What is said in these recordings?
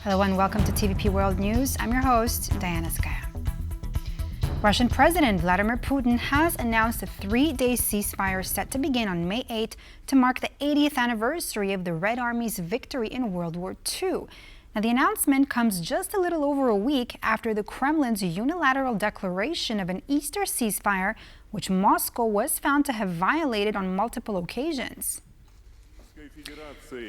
Hello and welcome to TVP World News. I'm your host, Diana Skaya. Russian President Vladimir Putin has announced a 3-day ceasefire set to begin on May 8 to mark the 80th anniversary of the Red Army's victory in World War II. Now, the announcement comes just a little over a week after the Kremlin's unilateral declaration of an Easter ceasefire, which Moscow was found to have violated on multiple occasions.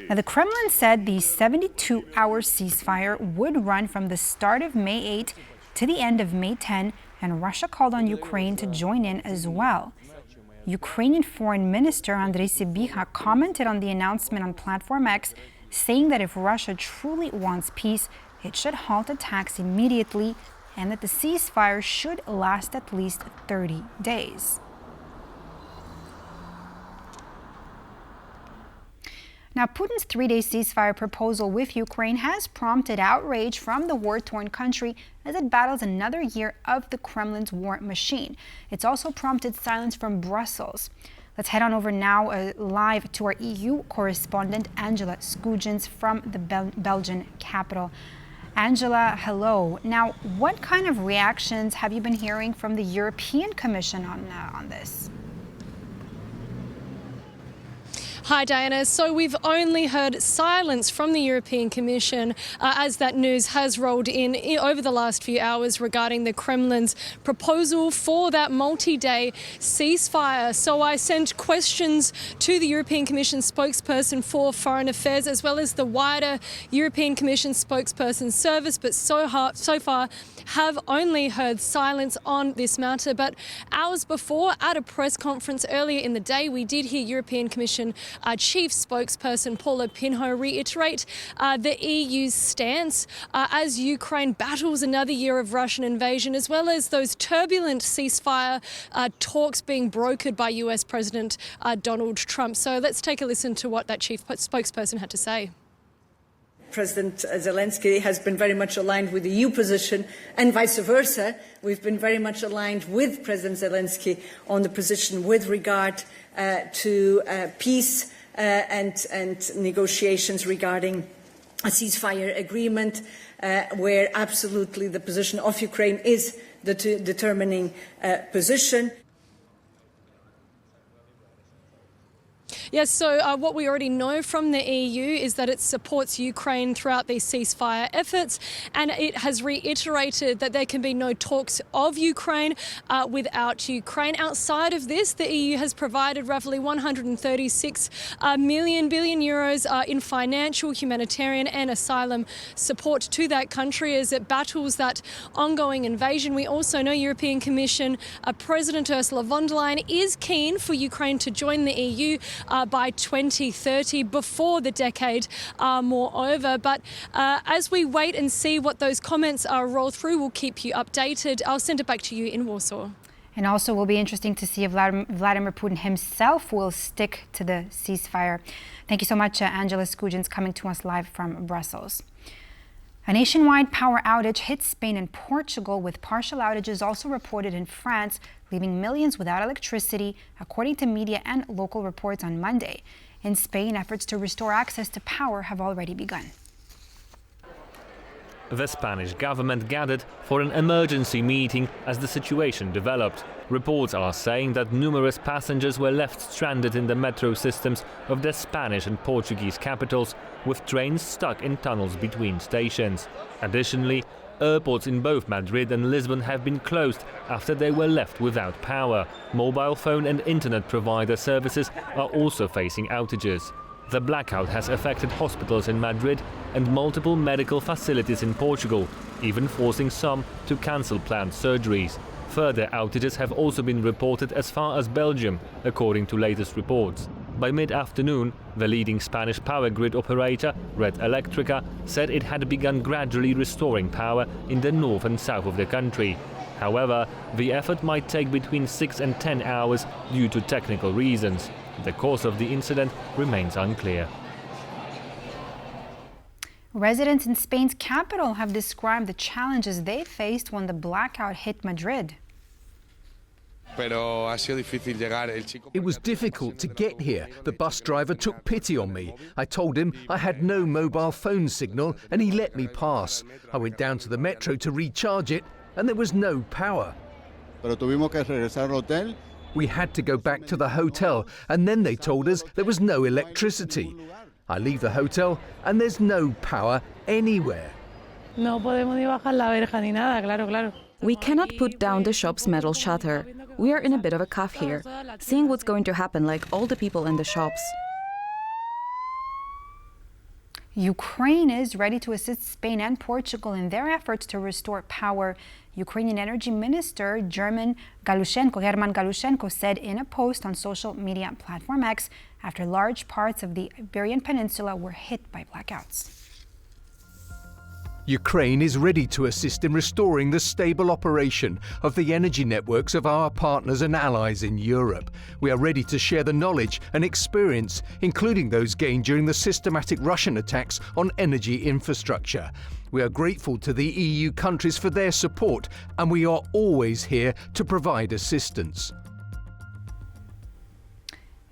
Now, the Kremlin said the 72-hour ceasefire would run from the start of May 8 to the end of May 10, and Russia called on Ukraine to join in as well. Ukrainian Foreign Minister Andriy Sybiha commented on the announcement on Platform X, saying that if Russia truly wants peace, it should halt attacks immediately and that the ceasefire should last at least 30 days. Now, Putin's 3-day ceasefire proposal with Ukraine has prompted outrage from the war-torn country as it battles another year of the Kremlin's war machine. It's also prompted silence from Brussels. Let's head on over now live to our EU correspondent, Angela Skujins from the Belgian capital. Angela, hello. Now, what kind of reactions have you been hearing from the European Commission on this? Hi, Diana. So we've only heard silence from the European Commission as that news has rolled in over the last few hours regarding the Kremlin's proposal for that multi-day ceasefire. So I sent questions to the European Commission spokesperson for Foreign Affairs as well as the wider European Commission spokesperson service, but so far have only heard silence on this matter. But hours before, at a press conference earlier in the day, we did hear European Commission Chief Spokesperson Paula Pinho reiterate the EU's stance as Ukraine battles another year of Russian invasion, as well as those turbulent ceasefire talks being brokered by US President Donald Trump. So let's take a listen to what that chief spokesperson had to say. President Zelensky has been very much aligned with the EU position and vice versa. We've been very much aligned with President Zelensky on the position with regard to peace and negotiations regarding a ceasefire agreement, where absolutely the position of Ukraine is the determining position. Yes, so what we already know from the EU is that it supports Ukraine throughout these ceasefire efforts, and it has reiterated that there can be no talks of Ukraine without Ukraine. Outside of this, the EU has provided roughly 136 billion euros in financial, humanitarian and asylum support to that country as it battles that ongoing invasion. We also know European Commission President Ursula von der Leyen is keen for Ukraine to join the EU by 2030, before the decade moreover. But as we wait and see what those comments roll through, we'll keep you updated. I'll send it back to you in Warsaw. And also will be interesting to see if Vladimir Putin himself will stick to the ceasefire. Thank you so much, Angela Skujins, coming to us live from Brussels. A nationwide power outage hit Spain and Portugal, with partial outages also reported in France, leaving millions without electricity, according to media and local reports on Monday. In Spain, efforts to restore access to power have already begun. The Spanish government gathered for an emergency meeting as the situation developed. Reports are saying that numerous passengers were left stranded in the metro systems of the Spanish and Portuguese capitals, with trains stuck in tunnels between stations. Additionally, airports in both Madrid and Lisbon have been closed after they were left without power. Mobile phone and internet provider services are also facing outages. The blackout has affected hospitals in Madrid and multiple medical facilities in Portugal, even forcing some to cancel planned surgeries. Further outages have also been reported as far as Belgium, according to latest reports. By mid-afternoon, the leading Spanish power grid operator, Red Eléctrica, said it had begun gradually restoring power in the north and south of the country. However, the effort might take between 6 and 10 hours due to technical reasons. The cause of the incident remains unclear. Residents in Spain's capital have described the challenges they faced when the blackout hit Madrid. It was difficult to get here. The bus driver took pity on me. I told him I had no mobile phone signal and he let me pass. I went down to the metro to recharge it and there was no power. We had to go back to the hotel and then they told us there was no electricity. I leave the hotel and there's no power anywhere. We cannot put down the shop's metal shutter. We are in a bit of a cuff here, seeing what's going to happen like all the people in the shops. Ukraine is ready to assist Spain and Portugal in their efforts to restore power. Ukrainian Energy Minister German Galushenko said in a post on social media platform X after large parts of the Iberian Peninsula were hit by blackouts. Ukraine is ready to assist in restoring the stable operation of the energy networks of our partners and allies in Europe. We are ready to share the knowledge and experience, including those gained during the systematic Russian attacks on energy infrastructure. We are grateful to the EU countries for their support, and we are always here to provide assistance.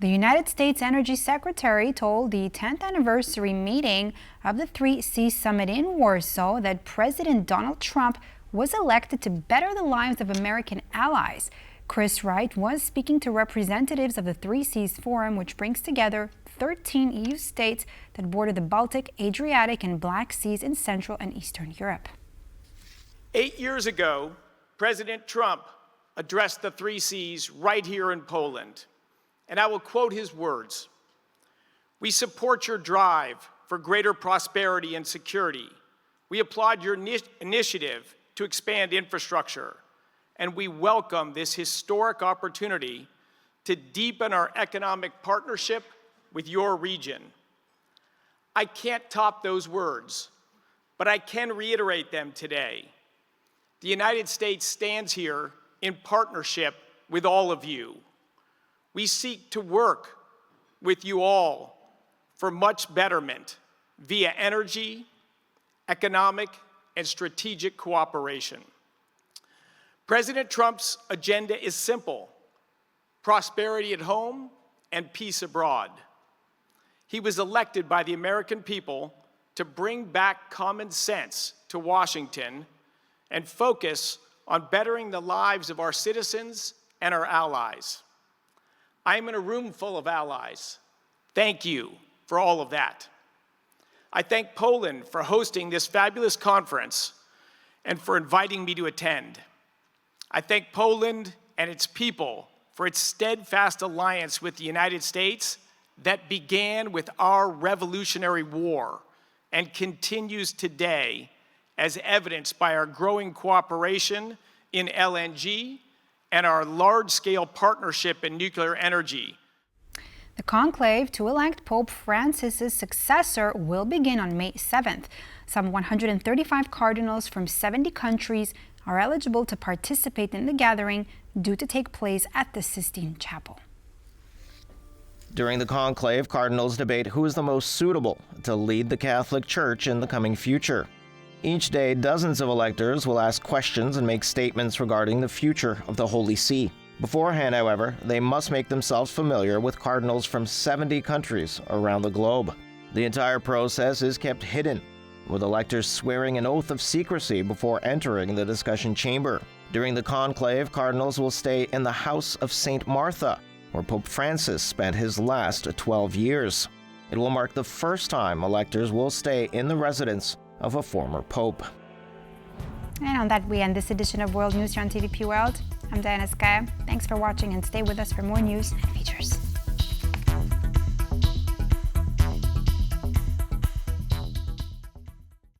The United States Energy Secretary told the 10th anniversary meeting of the 3C Summit in Warsaw that President Donald Trump was elected to better the lives of American allies. Chris Wright was speaking to representatives of the 3Cs Forum, which brings together 13 EU states that border the Baltic, Adriatic, and Black Seas in Central and Eastern Europe. 8 years ago, President Trump addressed the 3Cs right here in Poland. And I will quote his words: "We support your drive for greater prosperity and security. We applaud your initiative to expand infrastructure, and we welcome this historic opportunity to deepen our economic partnership with your region." I can't top those words, but I can reiterate them today. The United States stands here in partnership with all of you. We seek to work with you all for much betterment via energy, economic, and strategic cooperation. President Trump's agenda is simple: prosperity at home and peace abroad. He was elected by the American people to bring back common sense to Washington and focus on bettering the lives of our citizens and our allies. I am in a room full of allies. Thank you for all of that. I thank Poland for hosting this fabulous conference and for inviting me to attend. I thank Poland and its people for its steadfast alliance with the United States that began with our Revolutionary War and continues today, as evidenced by our growing cooperation in LNG and our large-scale partnership in nuclear energy. The conclave to elect Pope Francis's successor will begin on May 7th. Some 135 cardinals from 70 countries are eligible to participate in the gathering, due to take place at the Sistine Chapel. During the conclave, cardinals debate who is the most suitable to lead the Catholic Church in the coming future. Each day, dozens of electors will ask questions and make statements regarding the future of the Holy See. Beforehand, however, they must make themselves familiar with cardinals from 70 countries around the globe. The entire process is kept hidden, with electors swearing an oath of secrecy before entering the discussion chamber. During the conclave, cardinals will stay in the House of St. Martha, where Pope Francis spent his last 12 years. It will mark the first time electors will stay in the residence of a former pope. And on that, we end this edition of World News here on TVP World. I'm Diana Skaya. Thanks for watching and stay with us for more news and features.